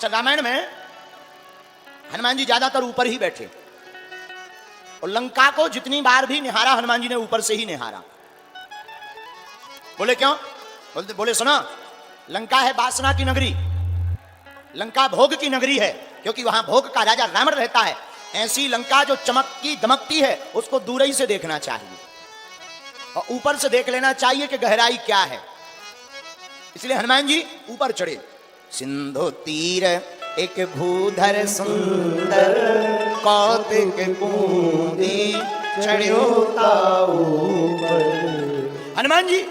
अच्छा, रामायण में हनुमान जी ज्यादातर ऊपर ही बैठे और लंका को जितनी बार भी निहारा हनुमान जी ने ऊपर से ही निहारा। बोले क्यों? बोले सुनो, लंका है वासना की नगरी, लंका भोग की नगरी है, क्योंकि वहां भोग का राजा रावण रहता है। ऐसी लंका जो चमकती दमकती है उसको दूर ही से देखना चाहिए और ऊपर से देख लेना चाहिए कि गहराई क्या है। इसलिए हनुमान जी ऊपर चढ़े। सिंधु तीर एक भूधर सुंदर कौतिक कूंदी चढ़्यो ताऊ ऊपर। हनुमान जी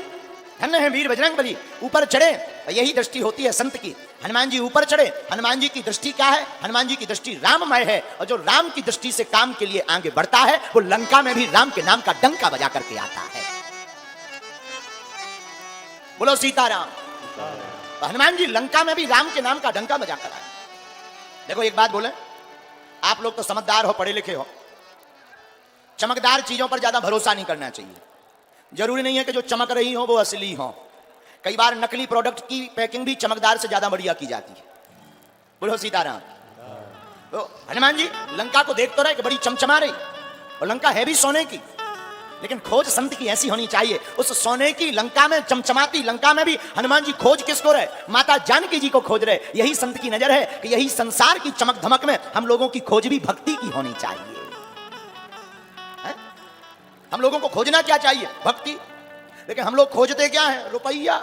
धन्य है वीर बजरंगबली, ऊपर चढ़े। यही दृष्टि होती है संत की। हनुमान जी ऊपर चढ़े। हनुमान जी की दृष्टि क्या है? हनुमान जी की दृष्टि राममय है, और जो राम की दृष्टि से काम के लिए आगे बढ़ता है वो लंका में भी राम के नाम का डंका बजा करके आता है। बोलो सीताराम। तो हनुमान जी लंका में भी राम के नाम का डंका बजा कर आए। देखो एक बात बोले, आप लोग तो समझदार हो, पढ़े लिखे हो, चमकदार चीजों पर ज्यादा भरोसा नहीं करना चाहिए। जरूरी नहीं है कि जो चमक रही हो वो असली हो। कई बार नकली प्रोडक्ट की पैकिंग भी चमकदार से ज्यादा बढ़िया की जाती है। बोलो सीताराम। तो हनुमान जी लंका को देख तो रहे कि बड़ी चमचमा रही, और लंका है भी सोने की, लेकिन खोज संत की ऐसी होनी चाहिए। उस सोने की लंका में, चमचमाती लंका में भी हनुमान जी खोज किसको रहे? माता जानकी जी को खोज रहे। यही संत की नजर है कि यही संसार की चमक धमक में हम लोगों की खोज भी भक्ति की होनी चाहिए। हम लोगों को खोजना क्या चाहिए? भक्ति। लेकिन हम लोग खोजते क्या है? रुपया।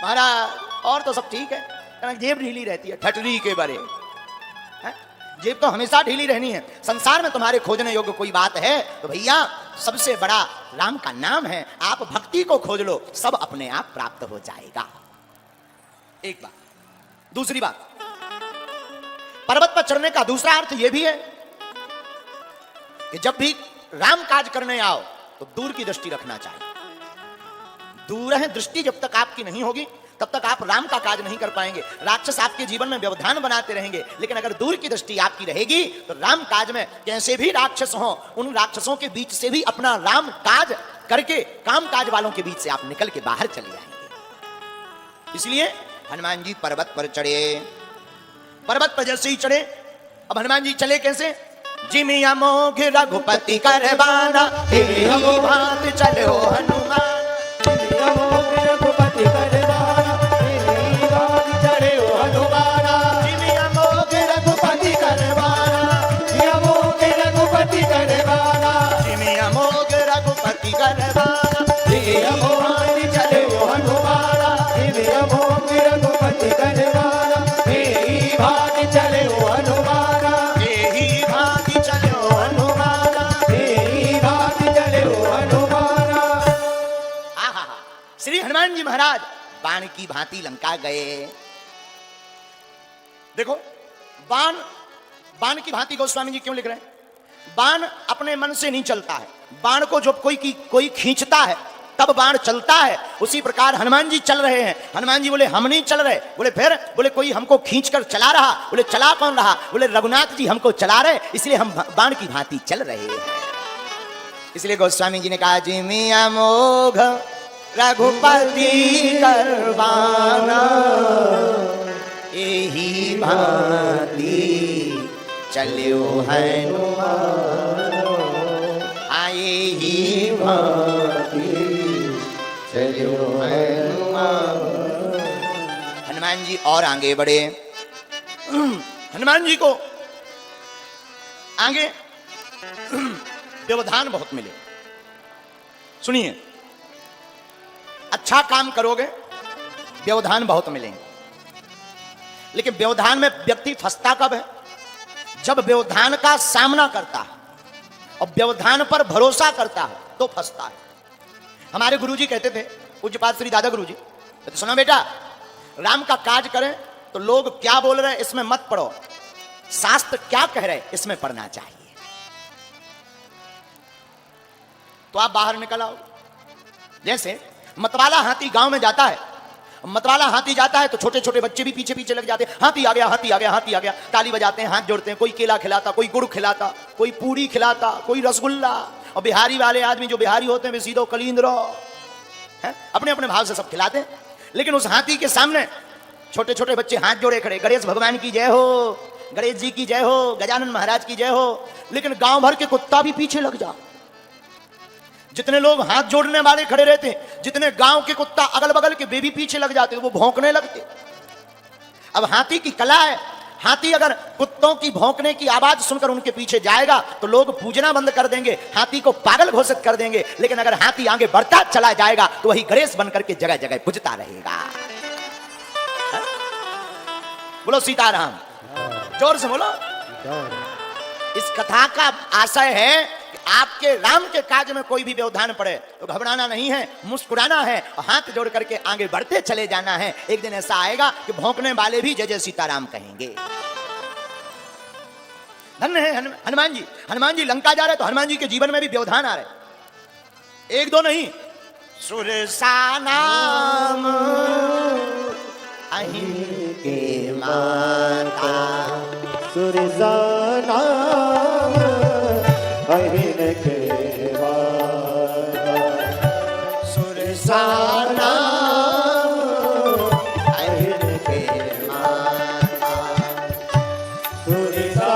महाराज और तो सब ठीक है, जेब ढीली रहती है, ठटरी के बरे। जेब तो हमेशा ढीली रहनी है। संसार में तुम्हारे खोजने योग्य कोई बात है तो भैया सबसे बड़ा राम का नाम है। आप भक्ति को खोज लो, सब अपने आप प्राप्त हो जाएगा। एक बात। दूसरी बात, पर्वत पर चढ़ने का दूसरा अर्थ यह भी है कि जब भी राम काज करने आओ तो दूर की दृष्टि रखना चाहिए। दूर है दृष्टि जब तक आपकी नहीं होगी तब तक आप राम का काज नहीं कर पाएंगे। राक्षस आपके जीवन में व्यवधान बनाते रहेंगे, लेकिन अगर दूर की दृष्टि आपकी रहेगी तो राम काज में कैसे भी राक्षस हो, उन राक्षसों के बीच से भी अपना राम काज करके काम काज वालों के बीच से आप निकल के बाहर चले आएंगे। इसलिए हनुमान जी पर्वत पर चढ़े। पर्वत पर जैसे ही चढ़े, अब हनुमान जी चले कैसे? जिमिया मोघ रघुपति करबाना, भात चलो हनुमान। जिमिया मोघ रघुपति करबाना, भात चलो हनुमाना। जिमिया मोघ रघुपति करबाना, जिमिया मोघ रघुपति करबाना। जिमिया मोघ रघुपति करबाना, जिमिया भात चलो हनुमाना। जिमिया मोघ रघुपति करबाना, भात चलो हनुमाना। श्री हनुमान जी महाराज बाण की भांति लंका गए। देखो बाण की भांति गोस्वामी जी क्यों लिख रहे हैं? बाण अपने मन से नहीं चलता है। बाण को जब कोई खींचता है तब बाण चलता है। उसी प्रकार हनुमान जी चल रहे हैं। हनुमान जी बोले हम नहीं चल रहे। बोले फिर? बोले कोई हमको खींचकर चला रहा। बोले चला कौन रहा? बोले रघुनाथ जी हमको चला रहे, इसलिए हम बाण की भांति चल रहे हैं। इसलिए गोस्वामी जी ने कहा जिमिया मोघ रघुपति करबाना, एही भांति चलो हनुमान। आए ही भांति चलो हनुमान। हनुमान जी और आगे बढ़े। हनुमान जी को आगे व्यवधान बहुत मिले। सुनिए, अच्छा काम करोगे व्यवधान बहुत मिलेंगे, लेकिन व्यवधान में व्यक्ति फंसता कब है? जब व्यवधान का सामना करता है और व्यवधान पर भरोसा करता है तो फंसता है। हमारे गुरुजी कहते थे, पूज्यपाद श्री दादा गुरुजी, तो सुनो बेटा, राम का काज करें तो लोग क्या बोल रहे हैं इसमें मत पढ़ो, शास्त्र क्या कह रहे हैं इसमें पढ़ना चाहिए। तो आप बाहर निकल आओ। जैसे मतवाला हाथी गांव में जाता है, मतवाला हाथी जाता है तो छोटे छोटे बच्चे भी पीछे पीछे लग जाते हैं। हाथी आ गया, हाथी आ गया, हाथी आ गया, ताली बजाते हैं, हाथ जोड़ते हैं। कोई केला खिलाता, कोई गुड़ खिलाता, कोई पूरी खिलाता, कोई रसगुल्ला। और बिहारी वाले आदमी जो बिहारी होते हैं वे सीधो कलींद्रो है, अपने अपने भाव से सब खिलाते हैं। लेकिन उस हाथी के सामने छोटे छोटे बच्चे हाथ जोड़े खड़े, गणेश भगवान की जय हो, गणेश जी की जय हो, गजानन महाराज की जय हो। लेकिन गांव भर के कुत्ता भी पीछे लग जा। जितने लोग हाथ जोड़ने वाले खड़े रहते, जितने गांव के कुत्ता अगल बगल के बेबी पीछे लग जाते, वो भौंकने लगते। अब हाथी की कला है, हाथी अगर कुत्तों की भौंकने की आवाज सुनकर उनके पीछे जाएगा तो लोग पूजना बंद कर देंगे, हाथी को पागल घोषित कर देंगे। लेकिन अगर हाथी आगे बढ़ता चला जाएगा तो वही गणेश बनकर के जगह जगह पूजता रहेगा। बोलो सीताराम, जोर से बोलो। इस कथा का आशय है कि आपके राम के काज में कोई भी व्यवधान पड़े तो घबराना नहीं है, मुस्कुराना है और हाथ जोड़ करके आगे बढ़ते चले जाना है। एक दिन ऐसा आएगा कि भौंकने वाले भी जय जय सीताराम कहेंगे। धन्य है हनुमान जी। हनुमान जी लंका जा रहे तो हनुमान जी के जीवन में भी व्यवधान आ रहे, एक दो नहीं। सुरसा नाम अहिं के माता, सुरसा नाम अहिं के माता, सुरसा नाम अहिं के माता, सुरसा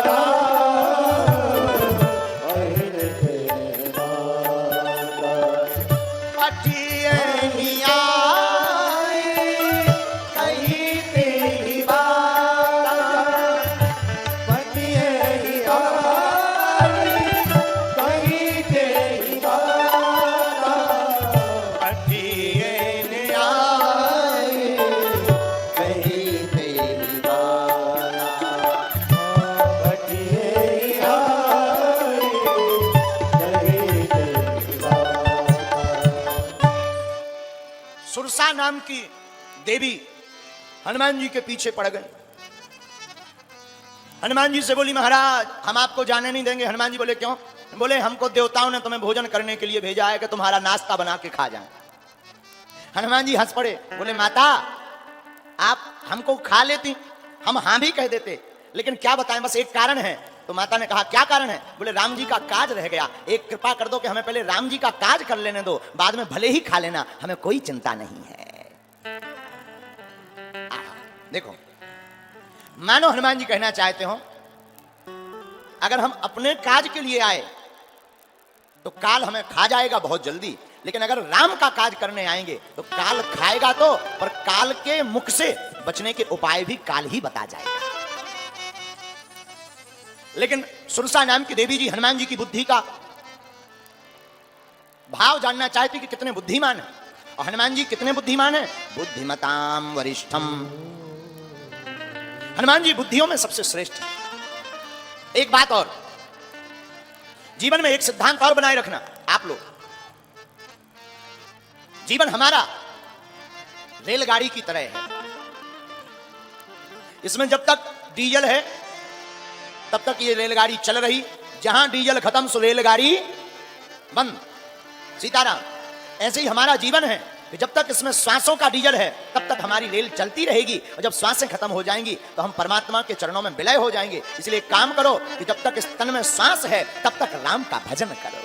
नाम अहिं के माता, पठिए निया सुरसा नाम की देवी हनुमान जी के पीछे पड़ गई। हनुमान जी से बोली महाराज हम आपको जाने नहीं देंगे। हनुमान जी बोले क्यों? बोले हमको देवताओं ने तुम्हें भोजन करने के लिए भेजा है कि तुम्हारा नाश्ता बना के खा जाए। हनुमान जी हंस पड़े, बोले माता आप हमको खा लेती, हम हाँ भी कह देते, लेकिन क्या बताएं बस एक कारण है। तो माता ने कहा क्या कारण है? बोले राम जी का काज रह गया, एक कृपा कर दो कि हमें पहले राम जी का काज कर लेने दो, बाद में भले ही खा लेना, हमें कोई चिंता नहीं है। देखो मानो हनुमान जी कहना चाहते हो अगर हम अपने काज के लिए आए तो काल हमें खा जाएगा बहुत जल्दी, लेकिन अगर राम का काज करने आएंगे तो काल खाएगा तो, पर काल के मुख से बचने के उपाय भी काल ही बता जाएगा। लेकिन सुरसा नाम की देवी जी हनुमान जी की बुद्धि का भाव जानना चाहती कि कितने बुद्धिमान है, और हनुमान जी कितने बुद्धिमान है? बुद्धिमताम वरिष्ठम। हनुमान जी बुद्धियों में सबसे श्रेष्ठ है। एक बात और, जीवन में एक सिद्धांत और बनाए रखना आप लोग, जीवन हमारा रेलगाड़ी की तरह है। इसमें जब तक डीजल है तब तक ये रेलगाड़ी चल रही, जहां डीजल खत्म सो रेलगाड़ी बंद। सीताराम। ऐसे ही हमारा जीवन है कि जब तक इसमें श्वासों का डीजल है तब तक हमारी रेल चलती रहेगी, और जब श्वासें खत्म हो जाएंगी तो हम परमात्मा के चरणों में विलय हो जाएंगे। इसलिए काम करो कि जब तक इस तन में श्वास है तब तक राम का भजन करो।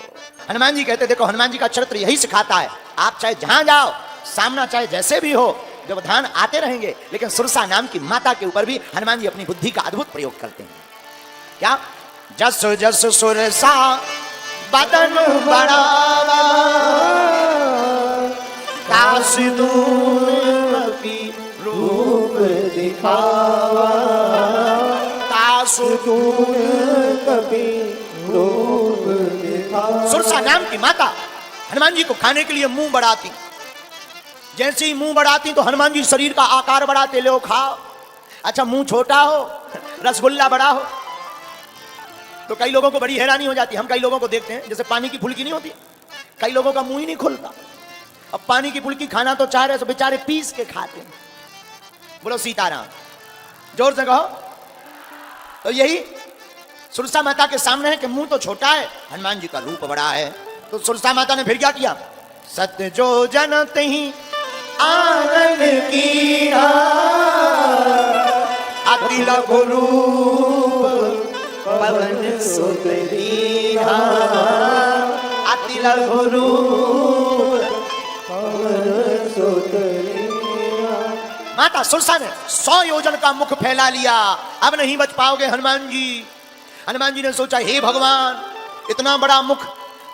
हनुमान जी कहते देखो हनुमान जी का चरित्र यही सिखाता है, आप चाहे जहां जाओ, सामना चाहे जैसे भी हो, व्यवधान आते रहेंगे, लेकिन सुरसा नाम की माता के ऊपर भी हनुमान जी अपनी बुद्धि का अद्भुत प्रयोग करते हैं। क्या? जस जस सुरसा बदन बढ़ावा, काश दूर कपि रूप दिखावा, काश दूर कभी रूप दिखावा। सुरसा नाम की माता हनुमान जी को खाने के लिए मुंह बढ़ाती, जैसे ही मुंह बढ़ाती तो हनुमान जी शरीर का आकार बढ़ाते, लो खाओ। अच्छा मुंह छोटा हो, रसगुल्ला बड़ा हो तो कई लोगों को बड़ी हैरानी हो जाती है। हम कई लोगों को देखते हैं जैसे पानी की फुल्की नहीं होती, कई लोगों का मुंह ही नहीं खुलता। अब पानी की फुल्की खाना तो चाह रहे तो बेचारे पीस के खाते हैं। बोलो सीताराम, जोर से कहो। तो यही सुरसा माता के सामने है कि मुंह तो छोटा है, हनुमान जी का रूप बड़ा है। तो सुरसा माता ने फिर क्या किया? सत्य जो जनत ही आनंद की अति लघु रूप पवन सुत दीना, अति लघु रूप पवन सुत दीना। माता सुरसा ने 100 योजन का मुख फैला लिया। अब नहीं बच पाओगे हनुमान जी। हनुमान जी ने सोचा, हे भगवान, इतना बड़ा मुख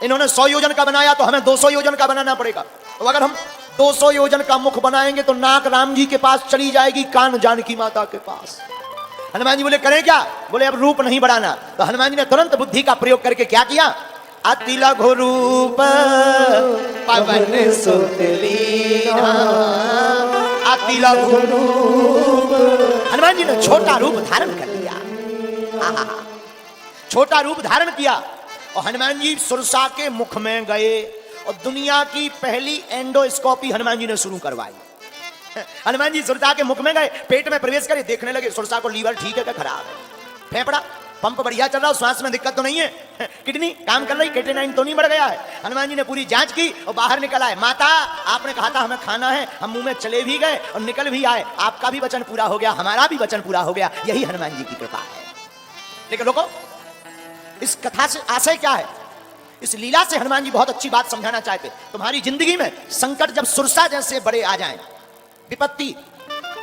इन्होंने 100 योजन का बनाया, तो हमें 200 योजन का बनाना पड़ेगा। तो अगर हम 200 योजन का मुख बनाएंगे तो नाक राम जी के पास चली जाएगी, कान जानकी माता के पास। हनुमान जी बोले, करें क्या? बोले, अब रूप नहीं बढ़ाना। तो हनुमान जी ने तुरंत बुद्धि का प्रयोग करके क्या किया? अति लघु रूप पवन सुत लीना, अति लघु रूप। हनुमान जी ने छोटा रूप धारण कर लिया। छोटा रूप धारण किया और हनुमान जी सुरसा के मुख में गए और दुनिया की पहली एंडोस्कोपी हनुमान जी ने शुरू करवाई। हनुमान जी सुरसा के मुख में गए, पेट में प्रवेश करे, देखने लगे सुरसा को लीवर ठीक है क्या खराब है, फेफड़ा पंप बढ़िया चल रहा, श्वास में दिक्कत तो नहीं है, किडनी काम कर रही, क्रिएटिनिन तो नहीं बढ़ गया है। हनुमान जी ने पूरी जांच की और बाहर निकल आए। माता, आपने कहा था हमें खाना है, हम मुंह में चले भी गए और निकल भी आए, आपका भी वचन पूरा हो गया, हमारा भी वचन पूरा हो गया। यही हनुमान जी की कृपा है। लेकिन लोगों, इस कथा से आशय क्या है? इस लीला से हनुमान जी बहुत अच्छी बात समझाना चाहते। तुम्हारी जिंदगी में संकट जब सुरसा जैसे बड़े आ जाएं, विपत्ति,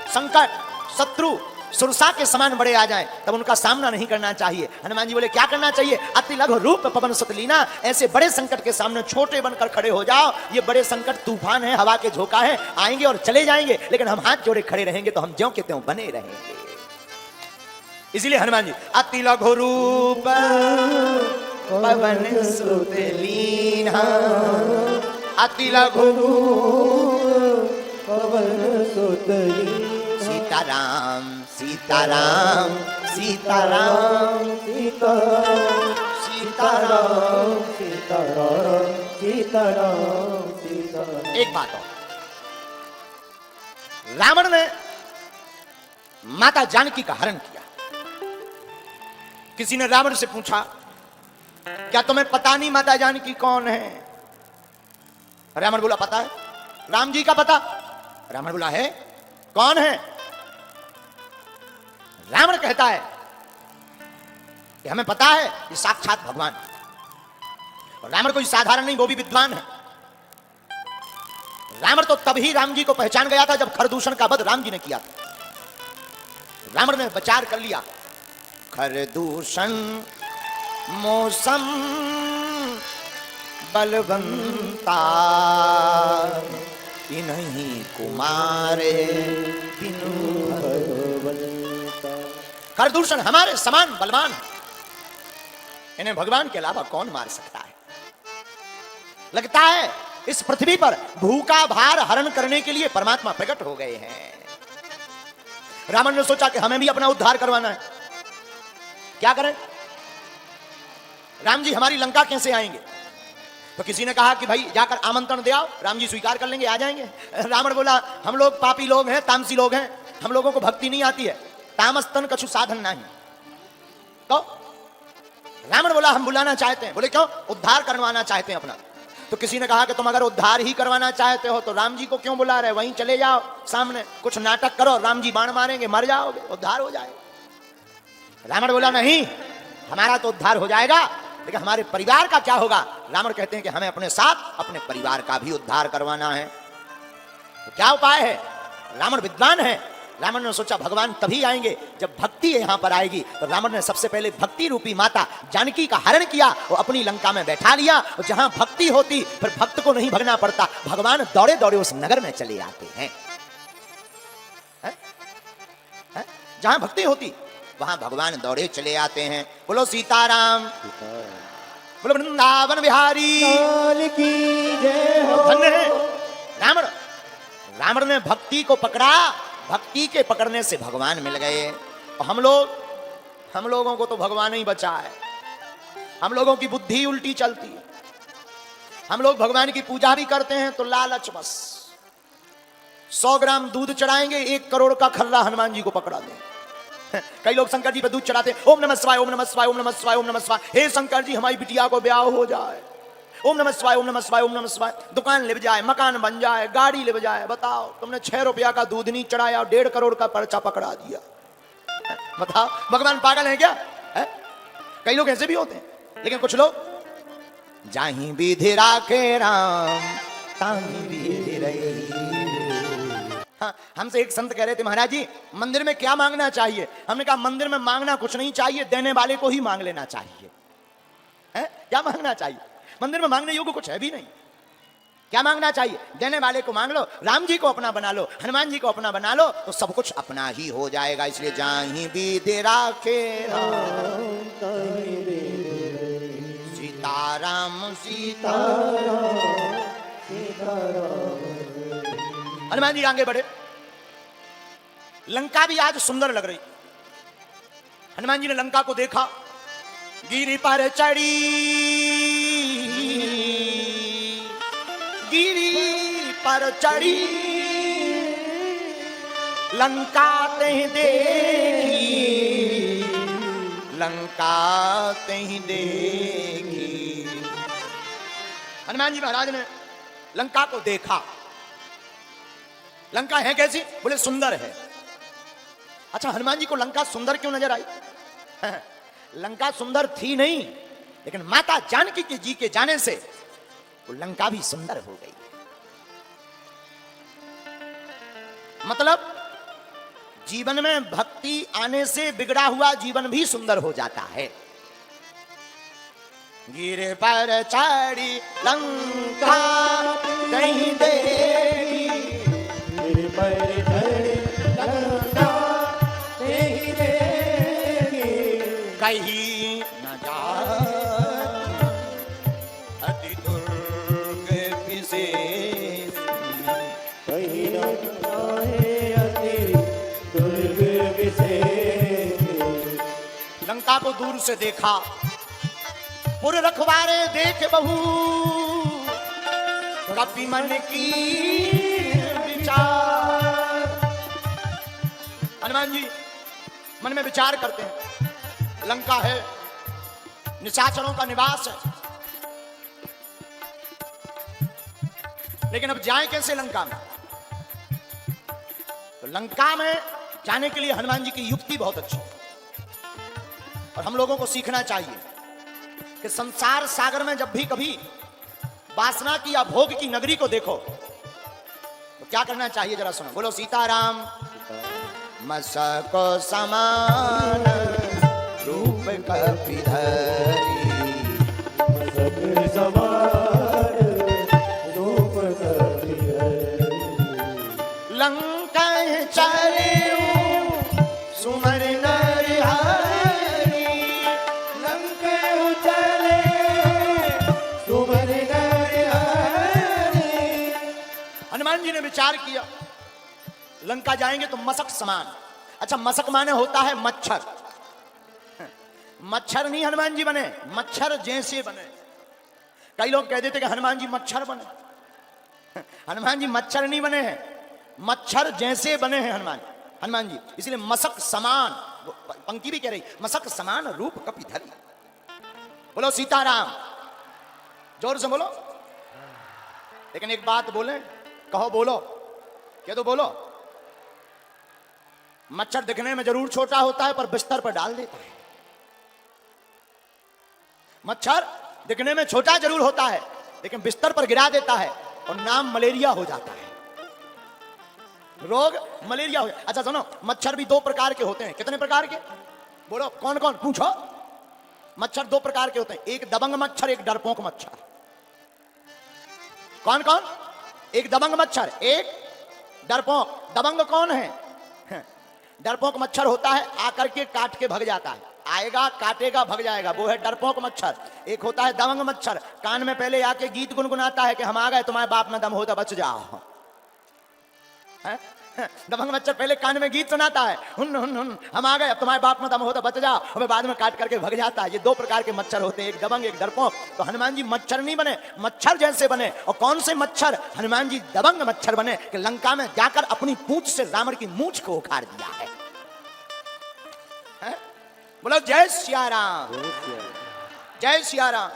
संकट, शत्रु सुरसा के समान बड़े आ जाएं, तब उनका सामना नहीं करना चाहिए। हनुमान जी बोले, क्या करना चाहिए? अति लघु रूप पवन सुत लीना। ऐसे बड़े संकट के सामने छोटे बनकर खड़े हो जाओ। ये बड़े संकट तूफान है, हवा के झोंका है, आएंगे और चले जाएंगे, लेकिन हम हाथ जोड़े खड़े रहेंगे तो हम ज्यों के त्यों बने रहेंगे। इसीलिए हनुमान जी अति लघु रूप पवन सुत लीना, अति लघु रूप पवन सुत लीना। सीताराम सीताराम सीताराम सीताराम सीताराम। सीताराम सीताराम सीताराम। एक बात और, रावण ने माता जानकी का हरण किया। किसी ने रावण से पूछा, क्या तुम्हें पता नहीं माता जानकी कौन है? रावण बोला, पता है। राम जी का पता? रावण बोला, है, कौन है? रावण कहता है कि हमें पता है, ये साक्षात भगवान। और रावण कोई साधारण नहीं, वो भी विद्वान है। रावण तो तभी राम जी को पहचान गया था जब खरदूषण का वध राम जी ने किया था। रावण ने विचार कर लिया, खरदूषण मौसम बलवंता, इन्हीं कुमारे बिनु भगवंता। खरदूषण हमारे समान बलवान है, इन्हें भगवान के अलावा कौन मार सकता है? लगता है इस पृथ्वी पर भूखा भार हरण करने के लिए परमात्मा प्रकट हो गए हैं। रावण ने सोचा कि हमें भी अपना उद्धार करवाना है। क्या करें? राम जी हमारी लंका कैसे आएंगे? तो किसी ने कहा कि भाई जाकर आमंत्रण दे आओ, राम जी स्वीकार कर लेंगे, आ जाएंगे। रावण बोला, हम लोग पापी लोग हैं, तामसी लोग हैं, हम लोगों को भक्ति नहीं आती है, तामस्तन कछु साधन नहीं। तो रावण बोला, हम बुलाना चाहते हैं। बोले, क्यों? उद्धार करवाना चाहते हैं अपना। तो किसी ने कहा कि तुम अगर उद्धार ही करवाना चाहते हो तो राम जी को क्यों बुला रहे? वहीं चले जाओ सामने, कुछ नाटक करो, राम जी बाण मारेंगे, मर जाओगे, उद्धार हो जाएगा। रावण बोला, नहीं, हमारा तो उद्धार हो जाएगा, लेकिन हमारे परिवार का क्या होगा? रावण कहते हैं कि हमें अपने साथ अपने परिवार का भी उद्धार करवाना है। तो क्या उपाय है? रावण विद्वान है। रावण ने सोचा भगवान तभी आएंगे जब भक्ति यहां पर आएगी। तो रावण ने सबसे पहले भक्ति रूपी माता जानकी का हरण किया और अपनी लंका में बैठा लिया। और जहां भक्ति होती फिर भक्त को नहीं भगना पड़ता, भगवान दौड़े दौड़े उस नगर में चले आते हैं। जहां भक्ति होती वहां भगवान दौड़े चले आते हैं। बोलो सीताराम, बोलो वृंदावन बिहारी लाल की जय हो। धन्य है रावण। रावण ने भक्ति को पकड़ा, भक्ति के पकड़ने से भगवान मिल गए। और हम लोगों को तो भगवान ही बचा है। हम लोगों की बुद्धि उल्टी चलती है। हम लोग भगवान की पूजा भी करते हैं तो लालच बस। 100 ग्राम दूध चढ़ाएंगे, 1 करोड़ का खर्रा हनुमान जी को पकड़ा दें। कई लोग शंकर जी पे दूध चढ़ाते हैं, ओम नमः शिवाय, ओम नमः शिवाय, ओम नमः शिवाय, ओम नमः शिवाय। हे शंकर जी, हमारी बिटिया को ब्याह हो जाए, ओम नमः शिवाय, ओम नमः शिवाय, ओम नमः शिवाय। दुकान लिप जाए, मकान बन जाए, गाड़ी लिप जाए। बताओ, तुमने 6 रुपया का दूध नहीं चढ़ाया, 1.5 करोड़ का पर्चा पकड़ा दिया। बताओ, भगवान पागल है क्या? कई लोग ऐसे भी होते हैं। लेकिन कुछ लोग जाहि विधि राखे राम ताहि विधि रही। हाँ, हमसे एक संत कह रहे थे, महाराज जी मंदिर में क्या मांगना चाहिए? हमने कहा मंदिर में मांगना कुछ नहीं चाहिए, देने वाले को ही मांग लेना चाहिए। है क्या मांगना चाहिए? मंदिर में मांगने योग्य कुछ है भी नहीं। क्या मांगना चाहिए? देने वाले को मांग लो, राम जी को अपना बना लो, हनुमान जी को अपना बना लो, तो सब कुछ अपना ही हो जाएगा। इसलिए जाहि भी दे राखे सीताराम सीताराम। हनुमान जी आगे बढ़े। लंका भी आज सुंदर लग रही। हनुमान जी ने लंका को देखा, गिरी पर चढ़ी, गिरी पर चढ़ी, लंका तहीं देखी, लंका तहीं देखी। हनुमान जी महाराज ने लंका को देखा। लंका है कैसी? बोले सुंदर है। अच्छा, हनुमान जी को लंका सुंदर क्यों नजर आई? लंका सुंदर थी नहीं, लेकिन माता जानकी के जी के जाने से वो लंका भी सुंदर हो गई। मतलब जीवन में भक्ति आने से बिगड़ा हुआ जीवन भी सुंदर हो जाता है। गिरे पर चढ़ी लंका कहीं देखी, गिर पर चढ़ी लंका नहीं देखी, कहीं न जा अति दुर्ग विशेष, कहीं न जाए अति दुर्ग विशेष। लंका को दूर से देखा, पुर रखवारे देख बहू, कपि मन की विचार। हनुमान जी मन में विचार करते हैं, लंका है, निशाचरों का निवास है, लेकिन अब जाएं कैसे लंका में? तो लंका में जाने के लिए हनुमान जी की युक्ति बहुत अच्छी है, और हम लोगों को सीखना चाहिए कि संसार सागर में जब भी कभी वासना की या भोग की नगरी को देखो तो क्या करना चाहिए, जरा सुनो। बोलो सीताराम। मसको समान रूप कपिधरी, मसक समान रूप कपिधरी, लंका चले सुमर नर हरि, लंका चले सुमर नर हरि। हनुमान जी ने विचार किया लंका जाएंगे तो मसक समान। अच्छा, मसक माने होता है मच्छर। मच्छर नहीं हनुमान जी बने, मच्छर जैसे बने। कई लोग कह देते कि हनुमान जी मच्छर बने। हनुमान जी मच्छर नहीं बने हैं, मच्छर जैसे बने हैं हनुमान जी। इसलिए मसक समान, पंक्ति भी कह रही, मसक समान रूप कपिधरी। बोलो सीताराम, जोर से बोलो। लेकिन एक बात बोले, कहो बोलो, क्या तो बोलो। मच्छर दिखने में जरूर छोटा होता है पर बिस्तर पर डाल देता है। मच्छर दिखने में छोटा जरूर होता है लेकिन बिस्तर पर गिरा देता है और नाम मलेरिया हो जाता है, रोग मलेरिया हो। अच्छा सुनो, मच्छर भी दो प्रकार के होते हैं। कितने प्रकार के? बोलो कौन कौन, पूछो। मच्छर दो प्रकार के होते हैं, एक दबंग मच्छर, एक डरपोक मच्छर। कौन कौन? एक दबंग मच्छर, एक डरपोक। दबंग कौन है? डरपोक मच्छर होता है आकर के काट के भग जाता है, आएगा काटेगा भग जाएगा, वो है डरपोक मच्छर। एक होता है दबंग मच्छर, कान में पहले आके गीत गुनगुनाता है कि हम आ गए, तुम्हारे बाप में दम होता बच जाओ। दबंग मच्छर पहले कान में गीत सुनाता है, हुन हुन हुन, हम आ गए, अब तुम्हारे बाप में दम होता बच जाओ, हमें बाद में काट करके भग जाता है। ये दो प्रकार के मच्छर होते हैं, एक दबंग एक डरपोक। तो हनुमान जी मच्छर नहीं बने, मच्छर जैसे बने। और कौन से मच्छर? हनुमान जी दबंग मच्छर बने कि लंका में जाकर अपनी पूंछ से रावण की मूंछ को उखाड़ दिया है। बोलो जय सिया राम, जय सिया राम।